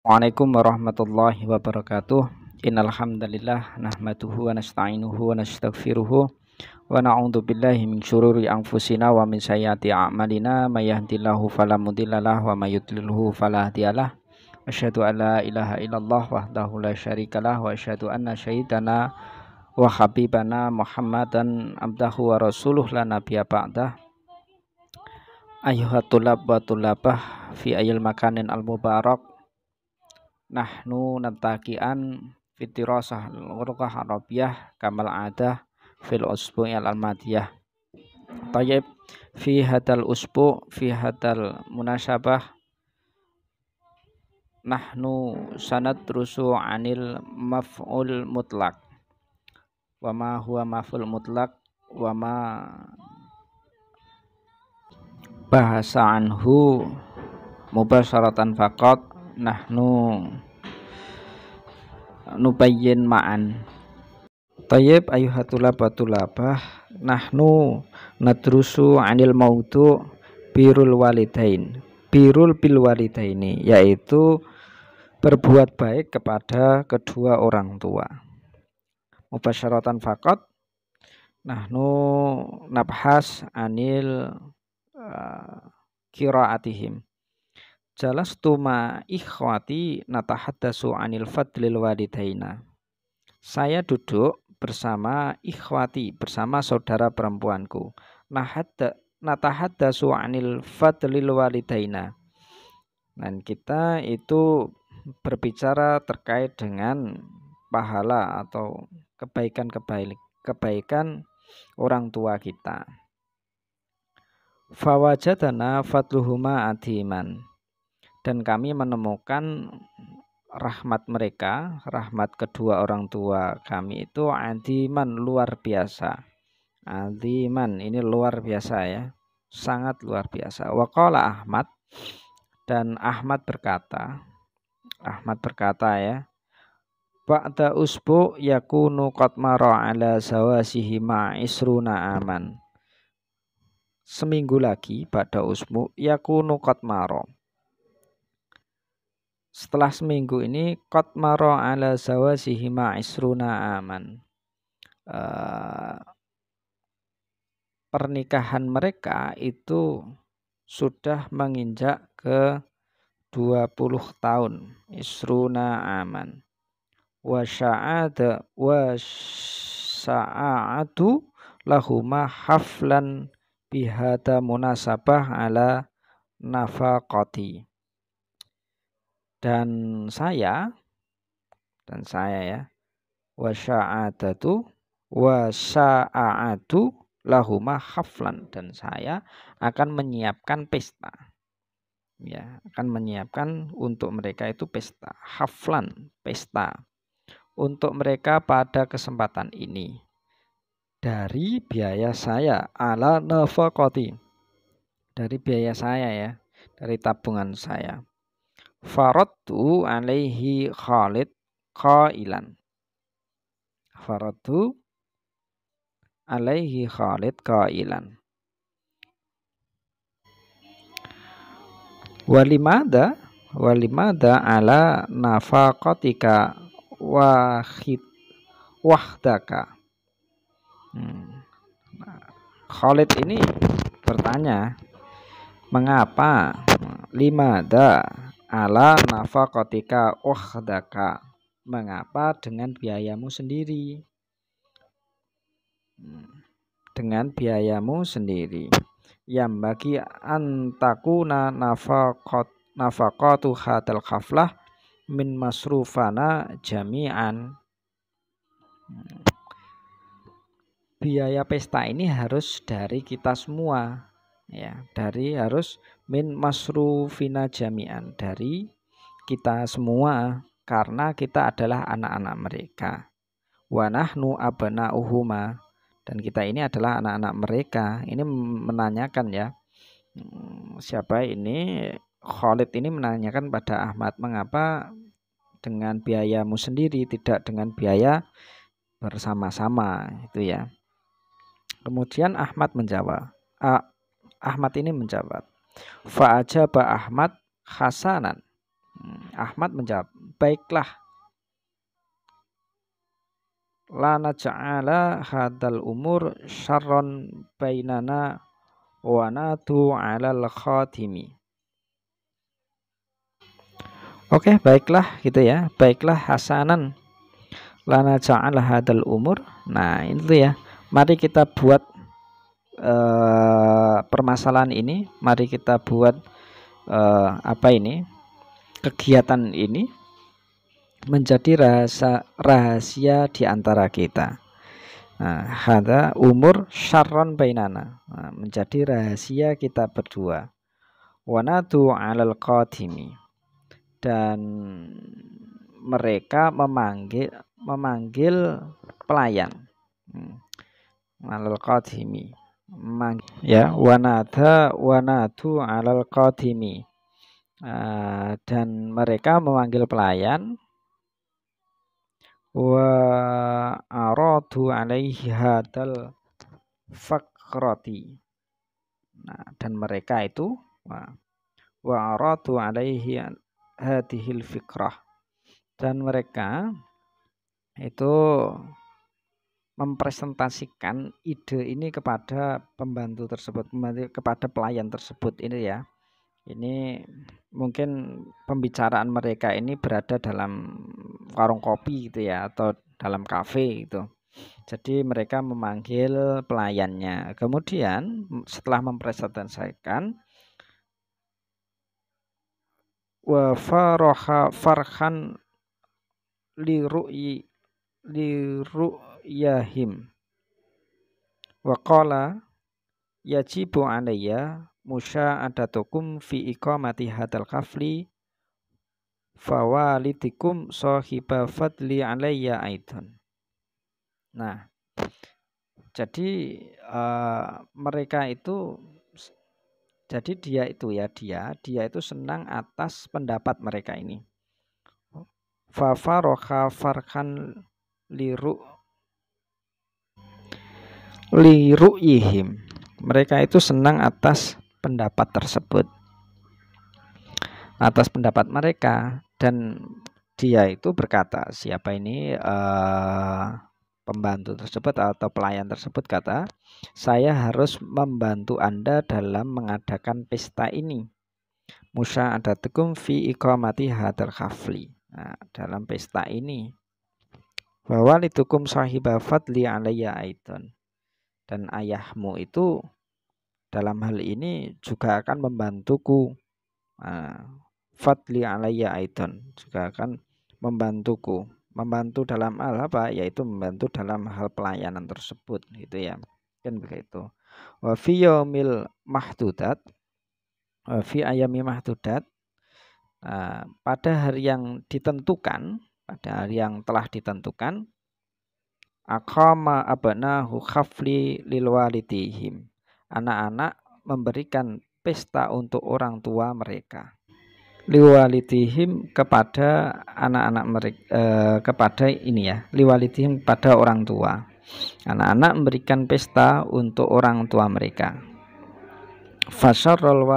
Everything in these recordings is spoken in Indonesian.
Assalamualaikum warahmatullahi wabarakatuh. Innal hamdalillah nahmaduhu wa nasta'inuhu wa nastaghfiruhu wa na'udzu billahi min syururi anfusina wa min sayyiati a'malina may yahdihillahu fala mudhillalah wa may yudlilhu fala hadiyalah. Asyhadu an la ilaha illallah wahdahu la syarikalah wa asyhadu anna sayyidana wa habibana Muhammadan abdahu wa rasuluh la nabiyya ba'dah. Ayyuhat tulab wa tulabah fi ayil makanin al-mubarak. Nahnu natakian fitirasah al-ghurqah arabiyah kamal adah fil usbu'i al-almadiyah. Tayyib fi hadal usbu' fi hadal munasabah nahnu sanadrusu anil maf'ul mutlak wa ma huwa maf'ul mutlak wa ma bahasa anhu mubasyaratan faqat nahnu nubayyin ma'an. Tayyib ayyuhatulab batulabah nahnu nadrusu anil maudu birul walidain birul bil walidaini, yaitu berbuat baik kepada kedua orang tua. Mubasyaratan faqat nahnu nabhas anil qiraatihim. Jalastuma ikhwati natahaddasu anil fadlil walidaina. Saya duduk bersama ikhwati, bersama saudara perempuanku. Natahaddasu anil fadlil walidaina. Dan kita itu berbicara terkait dengan pahala atau kebaikan orang tua kita. Fawajadana fadluhuma adiman. Dan kami menemukan rahmat mereka, rahmat kedua orang tua kami itu adiman, luar biasa. Adiman ini luar biasa ya, sangat luar biasa. Waqala Ahmad, dan Ahmad berkata ya, ba'da usbu yakunu qad mara ala zawasihi ma'isruna aman. Seminggu lagi ba'da usbu yakunu qad mara. Setelah seminggu ini qad mara ala zawasihi ma'isruna aman. Pernikahan mereka itu sudah menginjak ke 20 tahun, isruna aman. Wa sa'atu lahuma haflan bihada munasabah ala nafaqati. Dan saya ya, wa sa'atu lahuma haflan, dan saya akan menyiapkan pesta. Ya, akan menyiapkan untuk mereka itu pesta, haflan, pesta untuk mereka pada kesempatan ini dari biaya saya, ala nafaqati, dari biaya saya ya, dari tabungan saya. Faradtu alaihi Khalid qailan. Faradtu alaihi Khalid qailan. Walimada ala nafaqatika wahdaka. Khalid ini bertanya, mengapa limada ala nafaqatika wahdaka, mengapa dengan biayamu sendiri, dengan biayamu sendiri. Yang bagi antakuna nafaqatu hadal khaflah min masrufana jami'an. Biaya pesta ini harus dari kita semua ya, harus min masrufina jami'an, dari kita semua, karena kita adalah anak-anak mereka. Wa nahnu abna'uhuma, dan kita ini adalah anak-anak mereka. Ini menanyakan ya, siapa ini? Khalid ini menanyakan pada Ahmad, mengapa dengan biayamu sendiri, tidak dengan biaya bersama-sama, itu ya. Kemudian Ahmad ini menjawab, fa'ajaba Ahmad hasanan. Ahmad menjawab, baiklah, la naj'ala hadal umur syarron bainana wa nadu 'alal khatimi. Oke, baiklah gitu ya. Baiklah hasanan lana ja'ala hadal umur. Nah, itu ya. Mari kita buat permasalahan ini, mari kita buat apa ini? Kegiatan ini menjadi rahasia di antara kita. Nah, hada umur syarron bainana. Nah, menjadi rahasia kita berdua. Wanadu 'alal qadimi. Dan mereka memanggil pelayan. Alal qadimi. Ya, wanadu 'alal qadimi. Dan mereka memanggil pelayan wa aradu alaihi hadal fakrati. Nah, dan mereka itu wa aradu alaihi hadhil fikrah, dan mereka itu mempresentasikan ide ini kepada pembantu tersebut, kepada pelayan tersebut ini ya. Ini mungkin pembicaraan mereka ini berada dalam warung kopi gitu ya, atau dalam kafe gitu. Jadi mereka memanggil pelayannya. Kemudian setelah mempresentasikan, wa faraha farhan liru'yahim wa qala yajibu alayya musya'adatukum fi iqamati hadal kafli fawalidikum sahiba fadli alayya aidan. Nah, jadi mereka itu, jadi dia itu senang atas pendapat mereka ini. Fa faroha farhan liru'yihim. Mereka itu senang atas pendapat tersebut, atas pendapat mereka. Dan dia itu berkata, siapa ini pembantu tersebut atau pelayan tersebut kata, saya harus membantu Anda dalam mengadakan pesta ini. Musya'adatukum fi iqamati hadal khafli. Nah, dalam pesta ini wa walidukum sahiba fadli alayya aidan. Dan ayahmu itu dalam hal ini juga akan membantuku. Fadli alayya aidan, juga akan membantuku. Membantu dalam hal apa? Yaitu membantu dalam hal pelayanan tersebut gitu ya. Kan begitu. Wa fi yaumil mahdudat, wa fi ayami mahdudat, pada hari yang ditentukan, pada hari yang telah ditentukan, aqama abnahu khafli lil walidihim. Anak-anak memberikan pesta untuk orang tua mereka. Liwalidihim, kepada anak-anak mereka, kepada ini ya, liwalidihim pada orang tua. Anak-anak memberikan pesta untuk orang tua mereka. Fasyarrul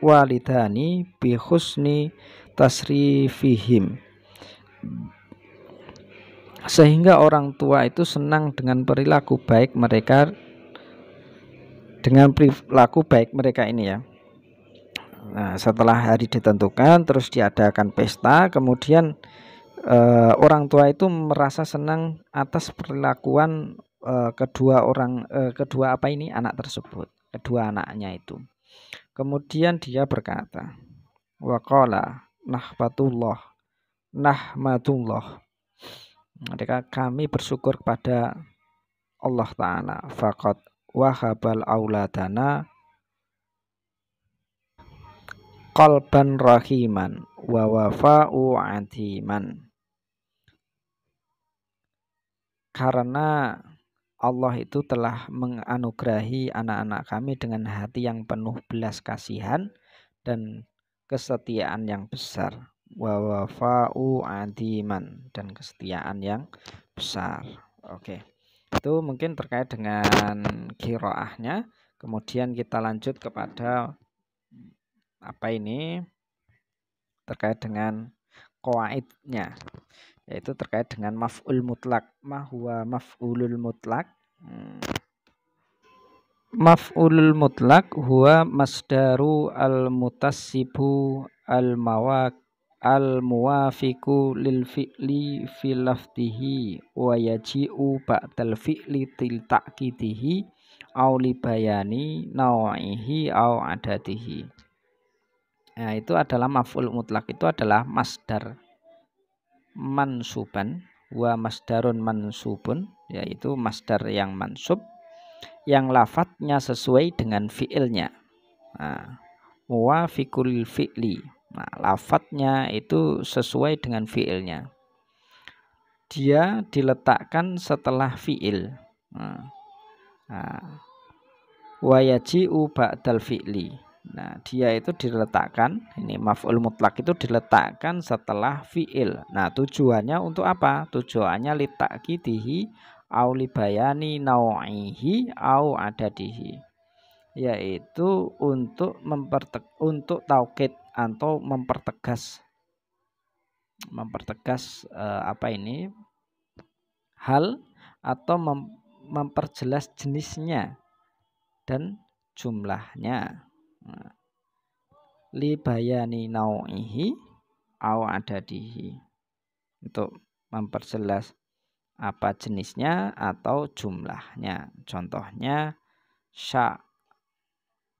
walidani bi husni tasrifihim. Sehingga orang tua itu senang dengan perilaku baik mereka, ini ya. Nah, setelah hari ditentukan terus diadakan pesta, kemudian orang tua itu merasa senang atas perlakuan kedua anak tersebut, kedua anaknya itu. Kemudian dia berkata, waqala nahmatullah, mereka kami bersyukur kepada Allah Ta'ala, faqad wahabal auladana qalban rahiman wa wafa'u adiman. Karena Allah itu telah menganugerahi anak-anak kami dengan hati yang penuh belas kasihan dan kesetiaan yang besar. Wa wafa'u adiman, dan kesetiaan yang besar. Oke. Itu mungkin terkait dengan qiraahnya. Kemudian kita lanjut kepada apa ini? terkait dengan qawaidnya, yaitu terkait dengan maf'ul mutlak. Ma huwa maf'ulul mutlak? Maf'ulul mutlak huwa masdaru al-mutassibu al-muwafiqu lil fi'li fi lafdihi wa yaji'u ba'dal fi'li til ta'kidihi au li bayani naw'ihi au adatihi. Nah, itu adalah maf'ul mutlak, itu adalah masdar mansuban wa masdarun mansubun, yaitu masdar yang mansub yang lafadznya sesuai dengan fi'ilnya. Nah, muwafiqul fi'li. Nah, lafadznya itu sesuai dengan fi'ilnya. Dia diletakkan setelah fi'il. Wa yaji'u ba'dal fi'li. Nah, dia itu diletakkan, ini maf'ul mutlak itu diletakkan setelah fi'il. Nah, tujuannya untuk apa? Tujuannya li ta'kidihi au li bayani naw'ihi au adadihi, yaitu untuk taukid atau mempertegas hal atau memperjelas jenisnya dan jumlahnya. Li bayani nau'ihi au adadihi, untuk memperjelas apa jenisnya atau jumlahnya. Contohnya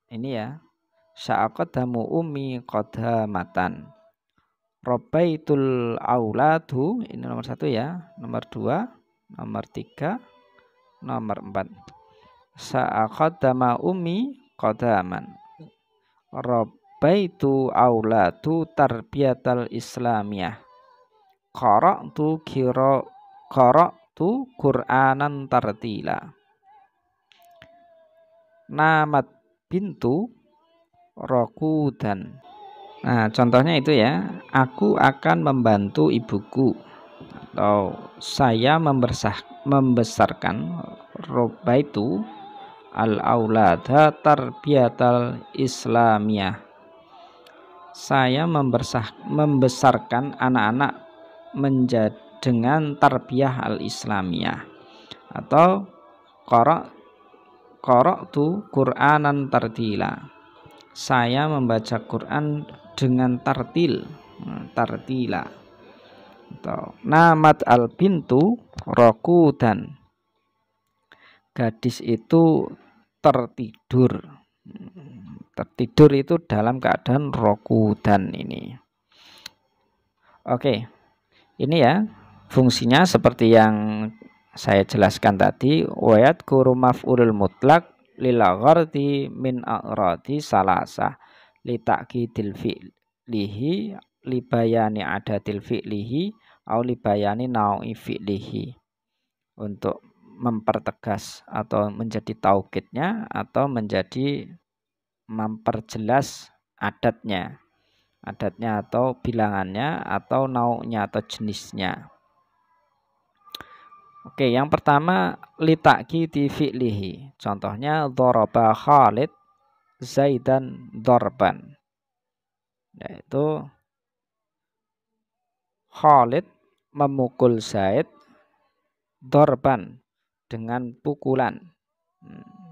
ini ya, sya'aqadamu ummi qadamatan. Rabbaitul auladu, ini nomor 1 ya, nomor 2, nomor 3, nomor 4. Sya'aqadama ummi qadaman. Rabbaitu auladu tarbiyatal islamiyah. Qara'tu Qur'anan tartila. Namat bintu rokudan. Nah, contohnya itu ya, aku akan membantu ibuku, atau saya membesarkan Rabbaitu al-aulada tarbiyatal islamiyah. Saya membesarkan anak-anak dengan tarbiyah al-islamiyah. Atau qara'tu Qur'anan tartila. Saya membaca Quran dengan tartila. Atau namat al-bintu rokudan. Gadis itu tertidur. Tertidur itu dalam keadaan rokudan ini. Oke. Ini ya fungsinya seperti yang saya jelaskan tadi. Wayat kuru maf'ulul mutlak lil ghardi min a'radi salasah li ta'kidil fi'lihi li bayani adatil fi'lihi au li bayani nau'i fi'lihi, untuk mempertegas atau menjadi taukidnya atau menjadi memperjelas adatnya atau bilangannya atau nau'nya atau jenisnya. Oke, yang pertama li ta'kidi fi'lihi. Contohnya daraba Khalid Zaidan darban. Yaitu Khalid memukul Zaid darban, dengan pukulan.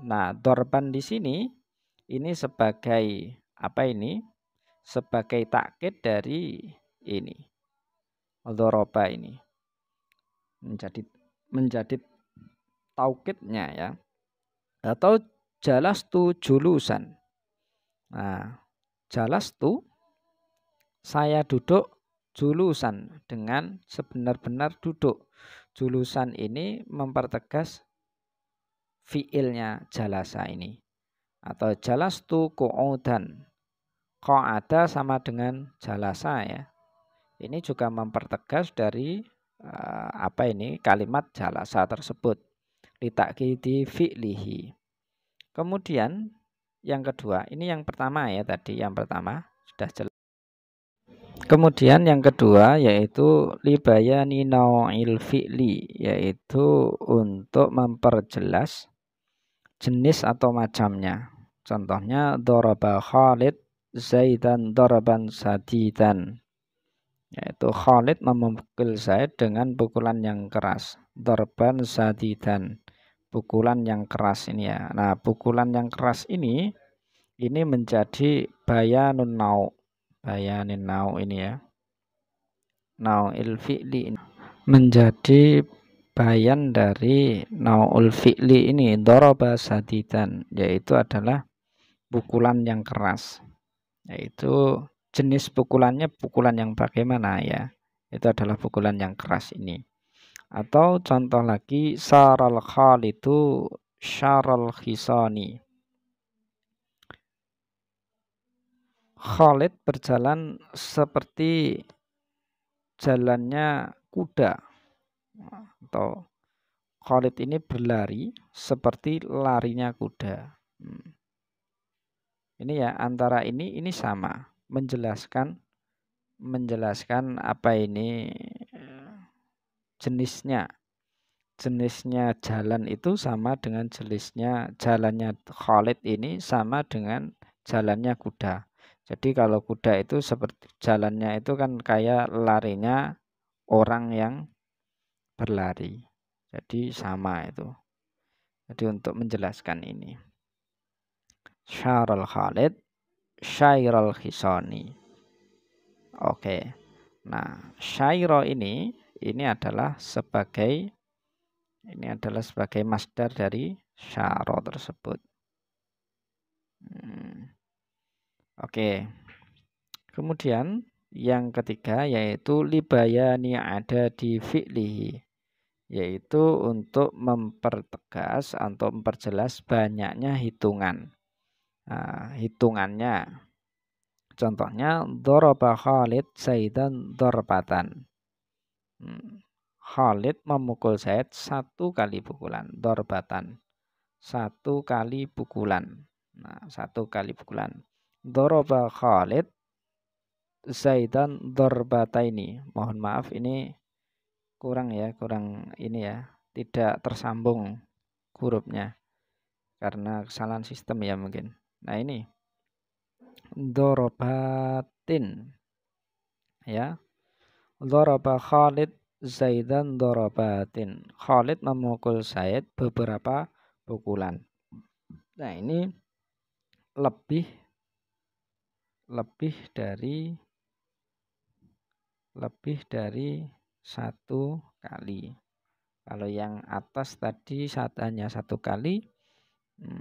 Nah, darban di sini ini sebagai apa ini? Sebagai takkid dari ini. Daraba ini menjadi taukidnya ya. Atau jalastu julusan. Nah, jalastu saya duduk, julusan dengan sebenar-benar duduk. Julusan ini mempertegas fiilnya jalasa ini. Atau jalastu qu'udan. Qa'ada sama dengan jalasa ya. Ini juga mempertegas dari kalimat jalasa tersebut. Li ta'kidi fi'lihi. Kemudian yang kedua, ini yang pertama ya tadi, yang pertama sudah jelas. Kemudian yang kedua yaitu li bayani nau'il fi'li, yaitu untuk memperjelas jenis atau macamnya. Contohnya daraba Khalid Zaidan daraban sadidan. Yaitu Khalid memukul Zaid dengan pukulan yang keras. Darban sadidan. Pukulan yang keras ini ya. Nah, pukulan yang keras ini menjadi bayanun nau. Bayanin nau ini ya. Nau'il fi'li menjadi bayan dari nau'ul fi'li ini, daraba sadidan, yaitu adalah pukulan yang keras. Yaitu jenis pukulannya pukulan yang bagaimana ya? Itu adalah pukulan yang keras ini. Atau contoh lagi, saral khalidu syaral khisani. Khalid berjalan seperti jalannya kuda, atau Khalid ini berlari seperti larinya kuda. Ini ya, antara ini sama, menjelaskan apa ini jenisnya. Jenisnya jalan itu sama dengan jenisnya jalannya Khalid ini sama dengan jalannya kuda. Jadi kalau kuda itu seperti jalannya itu kan kayak larinya orang yang berlari. Jadi sama itu. Jadi untuk menjelaskan ini. Syarul Khalid, Syairul Khisani. Oke. Nah, syairo ini adalah sebagai masdar dari syaro tersebut. Oke. Kemudian yang ketiga yaitu libayani ada di fi'lihi, yaitu untuk mempertegas atau memperjelas banyaknya hitungan. Nah, hitungannya. Contohnya daraba Khalid Zaidan darbatan. Khalid memukul Zaid 1 kali pukulan, darbatan. 1 kali pukulan. Nah, 1 kali pukulan. Daraba Khalid Zaidan darbataini. Mohon maaf ini kurang ini ya. Tidak tersambung hurufnya karena kesalahan sistem ya mungkin. Nah, ini dorobatin ya. Daraba Khalid Zaidan dorobatin. Khalid memukul Zaid beberapa pukulan. Nah, ini lebih dari 1 kali. Kalau yang atas tadi hanya 1 kali,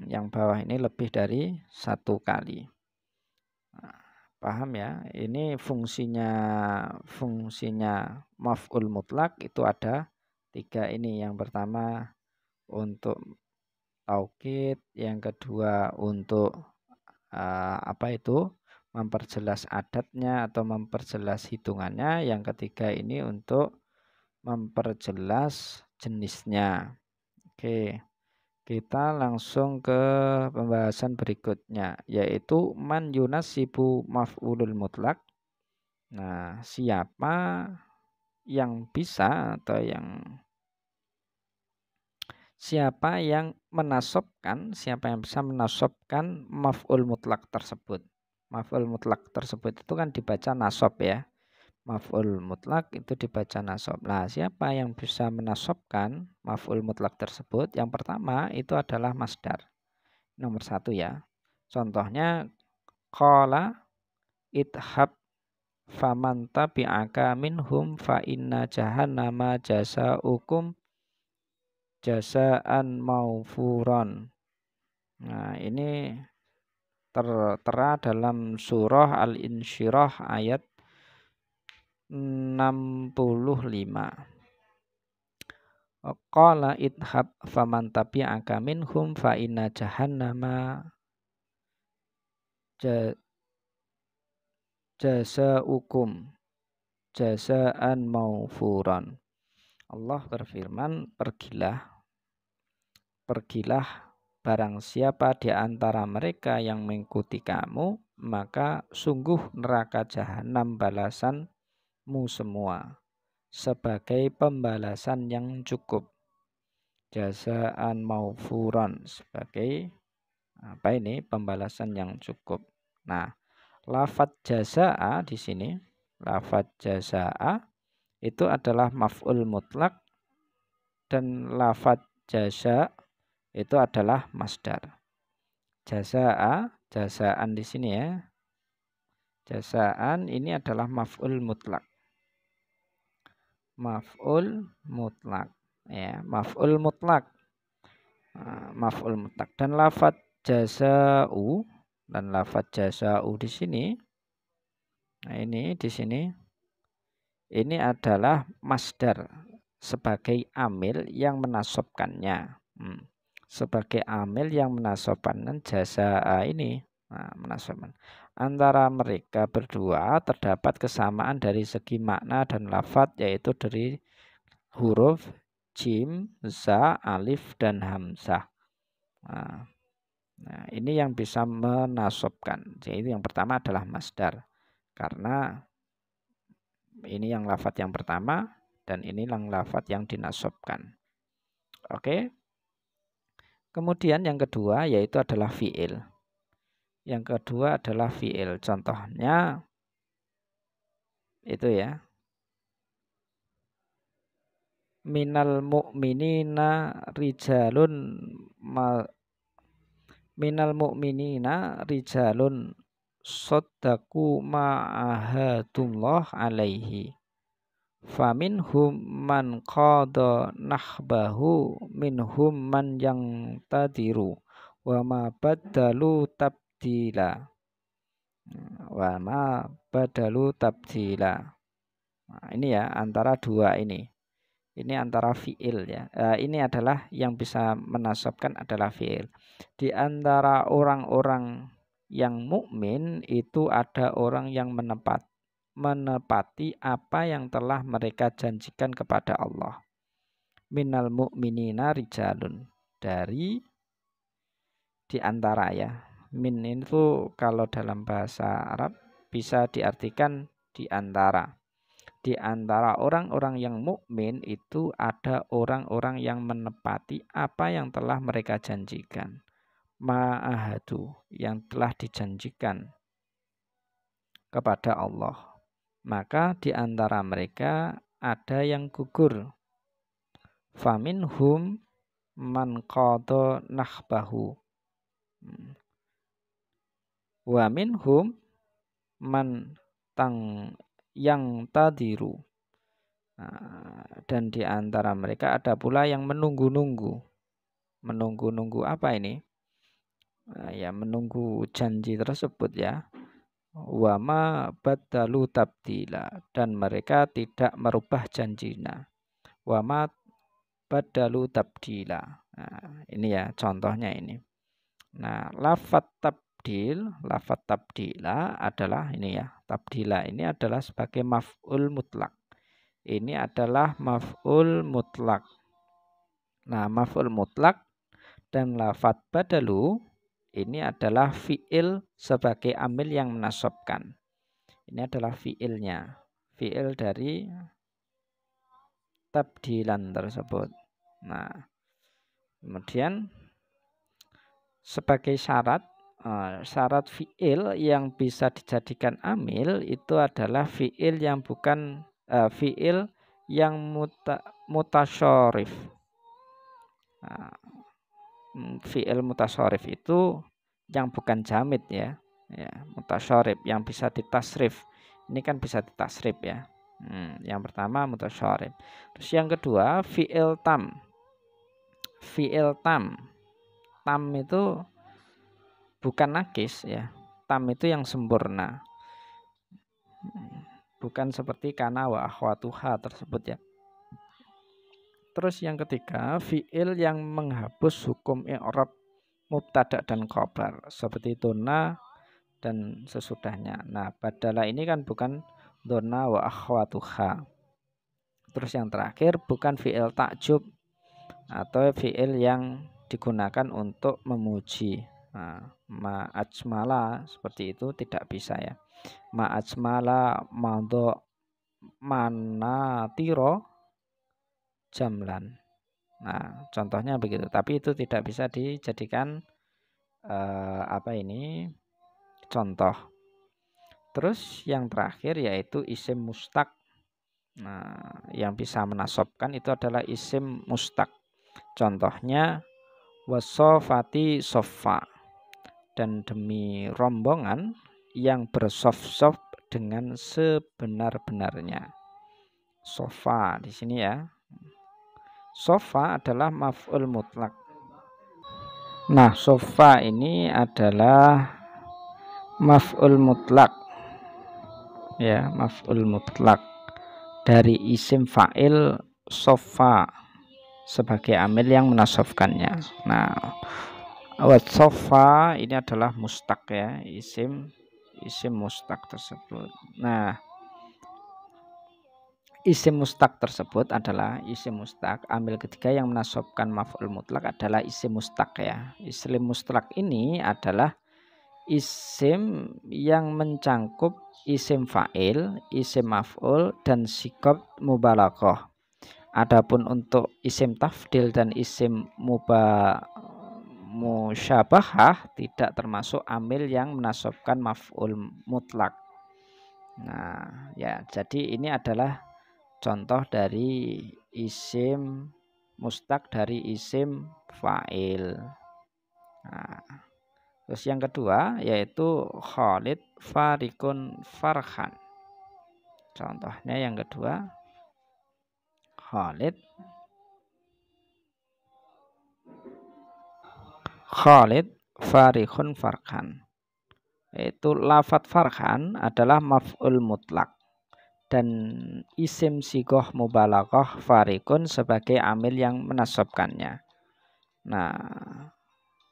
yang bawah ini lebih dari 1 kali. Nah, paham ya? Ini fungsinya maf'ul mutlak itu ada 3 ini. Yang pertama untuk taukid, yang kedua untuk memperjelas adatnya atau memperjelas hitungannya, yang ketiga ini untuk memperjelas jenisnya. Oke, kita langsung ke pembahasan berikutnya, yaitu man yunasibu maf'ulul mutlak. Nah, siapa yang bisa atau siapa yang bisa menasobkan maf'ul mutlak tersebut. Maf'ul mutlak tersebut itu kan dibaca nasob ya. Maf'ul mutlak itu dibaca nasob. Nah, siapa yang bisa menasobkan maf'ul mutlak tersebut? Yang pertama itu adalah masdar. Nomor 1 ya. Contohnya qala idhab faman tabi'aka minhum fa inna jahannama jasaukum jasaan maufuron. Nah, ini tertera dalam surah Al-Insyirah ayat 65. Qala idhab faman tabi'aka minhum fa inna jahannama jasaukum jasaan maufuron. Allah berfirman, pergilah barang siapa di antara mereka yang mengikuti kamu, maka sungguh neraka jahanam balasanmu semua sebagai pembalasan yang cukup. Jasaan maufuran sebagai pembalasan yang cukup. Nah, lafadz jazaa di sini Lafadz jazaa itu adalah maf'ul mutlak dan lafadz jaza itu adalah masdar. Jazaa, jazaan di sini ya. Jazaan ini adalah maf'ul mutlak. Maf'ul mutlak ya, maf'ul mutlak. Maf'ul mutlak dan lafadz jazau dan lafadz jazau di sini. Nah, ini di sini ini adalah masdar sebagai amil yang menasobkannya. Sebagai amil yang menasobkan jazaa ini. Nah, menasobkan. Antara mereka berdua terdapat kesamaan dari segi makna dan lafadz, yaitu dari huruf jim, za, alif, dan hamzah. Nah, ini yang bisa menasobkan. Jadi yang pertama adalah masdar. Karena ini yang lafadz yang pertama dan ini yang lafadz yang dinasobkan. Oke. Kemudian yang kedua yaitu adalah fi'il. Yang kedua adalah fi'il. Contohnya itu ya. Minal mu'minina rijalun minal mu'minina rijalun saddaku ma'ahadullah alaihi faminhum man qada nahbahu minhum man yang tadiru wa ma badalu tabdila Nah, ini ya antara dua ini antara fi'il ya. Ini adalah yang bisa menasabkan adalah fi'il. Di antara orang-orang yang mukmin itu ada orang yang menepati apa yang telah mereka janjikan kepada Allah. Minal mu'minina rijalun, dari di antara ya. Min itu kalau dalam bahasa Arab bisa diartikan di antara. Di antara orang-orang yang mukmin itu ada orang-orang yang menepati apa yang telah mereka janjikan. Ma'ahadu, yang telah dijanjikan kepada Allah. Maka di antara mereka ada yang gugur. Faminhum man qada nahbahu. Wa minhum man yang tadiru. Dan di antara mereka ada pula yang menunggu-nunggu. Menunggu-nunggu apa ini? Ya menunggu janji tersebut ya. Wa ma badalu tabdila, dan mereka tidak merubah janjinya. Wa ma badalu tabdila. Nah, ini ya contohnya ini. Nah, lafadz tabdila adalah ini ya. Tabdila ini adalah sebagai maf'ul mutlak. Ini adalah maf'ul mutlak. Nah, maf'ul mutlak dan lafadz badalu ini adalah fi'il sebagai amil yang menasobkan. Ini adalah fi'ilnya. Fi'il dari tabdilan tersebut. Nah, kemudian sebagai syarat fi'il yang bisa dijadikan amil itu adalah fi'il yang bukan fi'il yang mutasyarif. Fi'il mutasyarif itu yang bukan jamid ya. Mutasyarif yang bisa ditasrif. Ini kan bisa ditasrif ya. Yang pertama mutasyarif. Terus yang kedua fi'il tam. Fi'il tam. Tam itu bukan nakis ya. Tam itu yang sempurna. Bukan seperti kana wa akhwatuha tersebut ya. Terus yang ketiga, fi'il yang menghapus hukum i'rab mubtada dan khobar seperti donna dan sesudahnya. Nah, badala ini kan bukan donna wa akhwatuha. Terus yang terakhir bukan fi'il ta'jub atau fi'il yang digunakan untuk memuji. Ma'ajmala seperti itu tidak bisa ya. Ma'ajmala madho manatiro jamlan. Nah, contohnya begitu. Tapi itu tidak bisa dijadikan contoh. Terus yang terakhir yaitu isim mustaq. Nah, yang bisa menasobkan itu adalah isim mustaq. Contohnya wasofati sofa, dan demi rombongan yang bersof-sof dengan sebenar-benarnya. Sofa di sini ya. Sofa adalah maf'ul mutlak. Nah, sofa ini adalah maf'ul mutlak. Ya, maf'ul mutlak dari isim fa'il sofa sebagai amil yang menasobkannya. Nah, wat sofa ini adalah mustaq ya, isim mustaq tersebut. Nah, isim mustaq tersebut adalah isim mustaq. Amil ketiga yang menasobkan maf'ul mutlak adalah isim mustaq ya. Isim mustaq ini adalah isim yang mencangkup isim fa'il, isim maf'ul, dan sikop mubalaghah. Adapun untuk isim tafdil dan isim musyabahah tidak termasuk amil yang menasobkan maf'ul mutlak. Nah, ya, jadi ini adalah contoh dari isim mustaq dari isim fa'il. Nah, terus yang kedua yaitu Khalid Farikun Farhan. Contohnya yang kedua Khalid Farikun Farhan. Yaitu lafat Farhan adalah maf'ul mutlak dan isim sigoh mubalaghah farikun sebagai amil yang menasobkannya. Nah,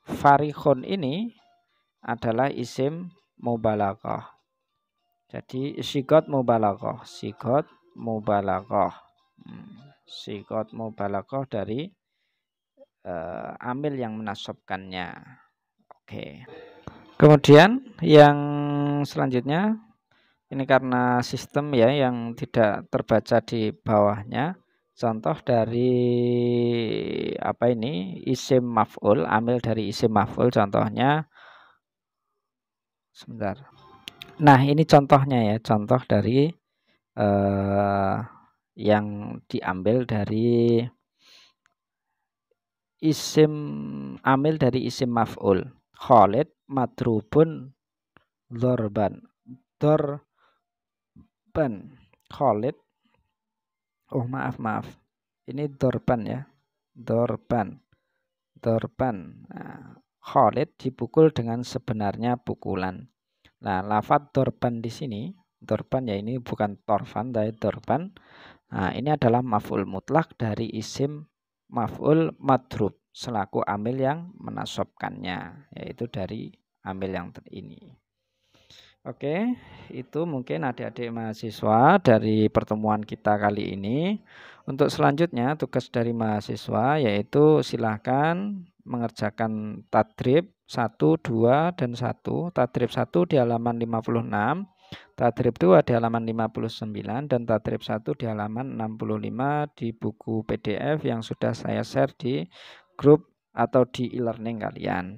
farihun ini adalah isim mubalaghah. Jadi sigot mubalaghah, sigot mubalaghah dari amil yang menasobkannya. Oke. Kemudian yang selanjutnya ini karena sistem ya yang tidak terbaca di bawahnya. Contoh dari apa ini? Isim maf'ul, amil dari isim maf'ul contohnya. Sebentar. Nah, ini contohnya ya, contoh dari yang diambil dari isim amil dari isim maf'ul. Khalid madrubun dzorban. Dorban. Khalid. Oh, maaf. Ini dorban ya. Dorban. Nah, Khalid dipukul dengan sebenarnya pukulan. Nah, lafadz dorban di sini, dorban ya ini bukan torfan tapi dorban. Nah, ini adalah maf'ul mutlak dari isim maf'ul madrub selaku amil yang menasobkannya, yaitu dari amil yang ini. Oke, itu mungkin adik-adik mahasiswa dari pertemuan kita kali ini. Untuk selanjutnya tugas dari mahasiswa yaitu silahkan mengerjakan tadrib 1, 2, dan 1. Tadrib 1 di halaman 56, tadrib 2 di halaman 59, dan tadrib 1 di halaman 65 di buku PDF yang sudah saya share di grup atau di e-learning kalian.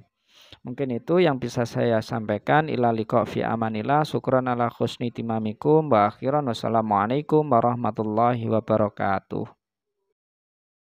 Mungkin itu yang bisa saya sampaikan. Ila liqa fi amanillah. Syukran ala husni timamikum wa akhiran wassalamualaikum warahmatullahi wabarakatuh.